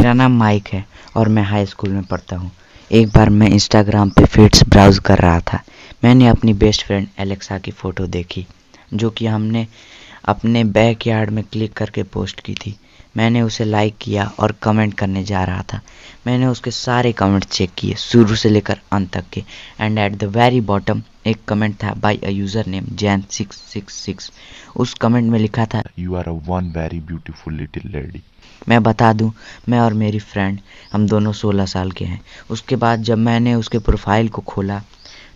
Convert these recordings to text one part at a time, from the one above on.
मेरा नाम माइक है और मैं हाई स्कूल में पढ़ता हूँ। एक बार मैं इंस्टाग्राम पे फीड्स ब्राउज़ कर रहा था। मैंने अपनी बेस्ट फ्रेंड एलेक्सा की फ़ोटो देखी, जो कि हमने अपने बैकयार्ड में क्लिक करके पोस्ट की थी। मैंने उसे लाइक किया और कमेंट करने जा रहा था। मैंने उसके सारे कमेंट चेक किए, शुरू से लेकर अंत तक के, and at the very bottom एक कमेंट था बाय अ यूज़र नेम जैन666। उस कमेंट में लिखा था, You are a one very beautiful little lady. मैं बता दूं, मैं और मेरी फ्रेंड हम दोनों 16 साल के हैं। उसके बाद जब मैंने उसके प्रोफाइल को खोला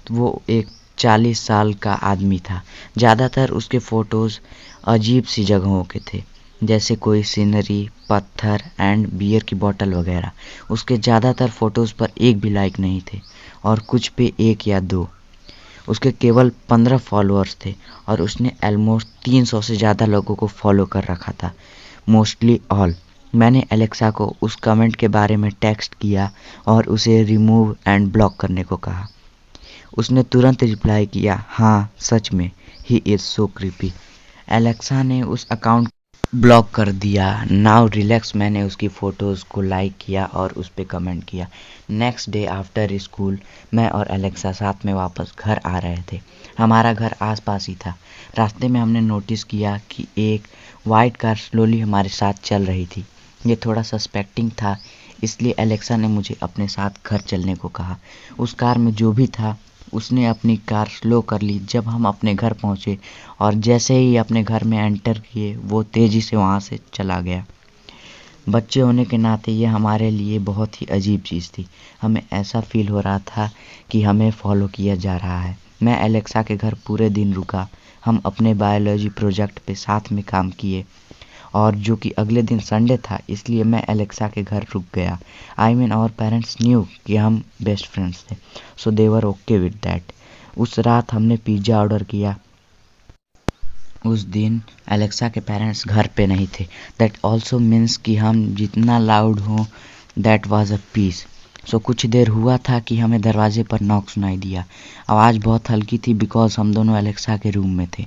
तो वो एक 40 साल का आदमी था। ज़्यादातर उसके फ़ोटोज़ अजीब सी जगहों के थे, जैसे कोई सीनरी, पत्थर एंड बियर की बोतल वगैरह। उसके ज़्यादातर फ़ोटोज़ पर एक भी लाइक नहीं थे और कुछ पे 1 या 2। उसके केवल 15 फॉलोअर्स थे और उसने ऑलमोस्ट 300 से ज़्यादा लोगों को फॉलो कर रखा था, मोस्टली ऑल। मैंने एलेक्सा को उस कमेंट के बारे में टेक्स्ट किया और उसे रिमूव एंड ब्लॉक करने को कहा। उसने तुरंत रिप्लाई किया, हाँ सच में, he is so creepy. Alexa ने उस अकाउंट ब्लॉक कर दिया। नाउ रिलैक्स, मैंने उसकी फ़ोटोज़ को लाइक किया और उस पर कमेंट किया। नेक्स्ट डे आफ्टर स्कूल मैं और एलेक्सा साथ में वापस घर आ रहे थे। हमारा घर आसपास ही था। रास्ते में हमने नोटिस किया कि एक वाइट कार स्लोली हमारे साथ चल रही थी। ये थोड़ा सस्पेक्टिंग था, इसलिए एलेक्सा ने मुझे अपने साथ घर चलने को कहा। उस कार में जो भी था उसने अपनी कार स्लो कर ली जब हम अपने घर पहुंचे, और जैसे ही अपने घर में एंटर किए वो तेज़ी से वहां से चला गया। बच्चे होने के नाते ये हमारे लिए बहुत ही अजीब चीज़ थी। हमें ऐसा फील हो रहा था कि हमें फॉलो किया जा रहा है। मैं एलेक्सा के घर पूरे दिन रुका। हम अपने बायोलॉजी प्रोजेक्ट पे साथ में काम किए, और जो कि अगले दिन संडे था, इसलिए मैं एलेक्सा के घर रुक गया। I mean our parents knew कि हम बेस्ट फ्रेंड्स थे, so they were okay with that. उस रात हमने पिज़्ज़ा ऑर्डर किया। उस दिन एलेक्सा के पेरेंट्स घर पे नहीं थे। दैट ऑल्सो मीन्स कि हम जितना लाउड हों, दैट वाज अ पीस। सो कुछ देर हुआ था कि हमें दरवाजे पर नॉक सुनाई दिया। आवाज़ बहुत हल्की थी बिकॉज हम दोनों एलेक्सा के रूम में थे।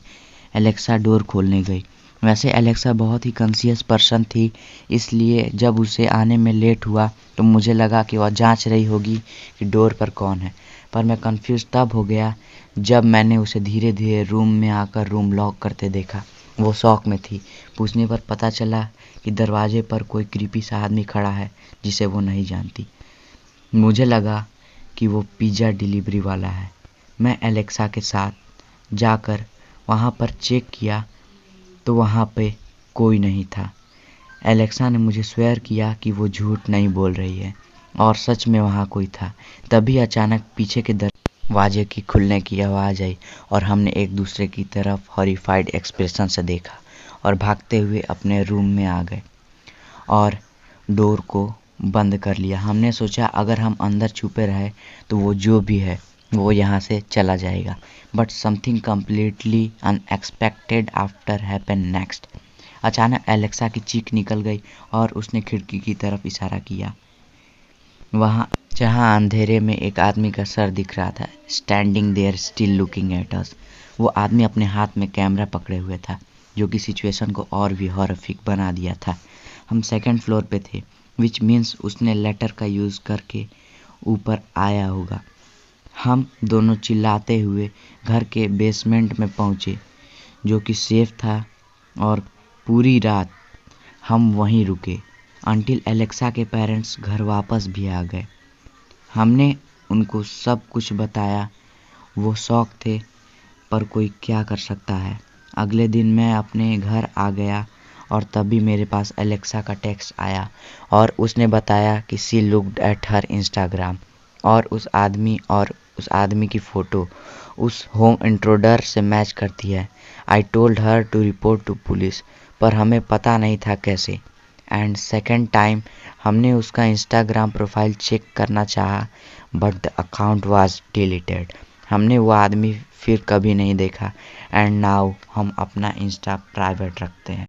एलेक्सा डोर खोलने गई। वैसे एलेक्सा बहुत ही कॉन्शियस पर्सन थी, इसलिए जब उसे आने में लेट हुआ तो मुझे लगा कि वह जांच रही होगी कि डोर पर कौन है। पर मैं कंफ्यूज तब हो गया जब मैंने उसे धीरे धीरे रूम में आकर रूम लॉक करते देखा। वो शॉक में थी। पूछने पर पता चला कि दरवाजे पर कोई क्रीपी सा आदमी खड़ा है जिसे वो नहीं जानती। मुझे लगा कि वो पिज़्ज़ा डिलीवरी वाला है। मैं एलेक्सा के साथ जाकर वहाँ पर चेक किया तो वहाँ पे कोई नहीं था। एलेक्सा ने मुझे स्वेयर किया कि वो झूठ नहीं बोल रही है, और सच में वहाँ कोई था। तभी अचानक पीछे के दरवाजे की खुलने की आवाज़ आई और हमने एक दूसरे की तरफ हॉरिफाइड एक्सप्रेशन से देखा और भागते हुए अपने रूम में आ गए और डोर को बंद कर लिया। हमने सोचा अगर हम अंदर छुपे रहे तो वो जो भी है वो यहाँ से चला जाएगा। But something completely unexpected after happen next. अचानक एलेक्सा की चीख निकल गई और उसने खिड़की की तरफ इशारा किया, वहाँ जहाँ अंधेरे में एक आदमी का सर दिख रहा था, standing there still looking at us. वो आदमी अपने हाथ में कैमरा पकड़े हुए था, जो कि सिचुएशन को और भी हॉरिफिक बना दिया था। हम सेकंड फ्लोर पे थे, विच मीन्स उसने लेटर का यूज़ करके ऊपर आया होगा। हम दोनों चिल्लाते हुए घर के बेसमेंट में पहुँचे, जो कि सेफ था, और पूरी रात हम वहीं रुके अंटिल एलेक्सा के पेरेंट्स घर वापस भी आ गए। हमने उनको सब कुछ बताया। वो शॉक थे, पर कोई क्या कर सकता है। अगले दिन मैं अपने घर आ गया और तभी मेरे पास एलेक्सा का टेक्स्ट आया और उसने बताया कि she looked at her Instagram, और उस आदमी की फ़ोटो उस होम इंट्रोडर से मैच करती है। I told her to report to police, पर हमें पता नहीं था कैसे। एंड सेकेंड टाइम हमने उसका इंस्टाग्राम प्रोफाइल चेक करना चाहा, but the account was deleted. हमने वो आदमी फिर कभी नहीं देखा, एंड नाउ हम अपना इंस्टा प्राइवेट रखते हैं।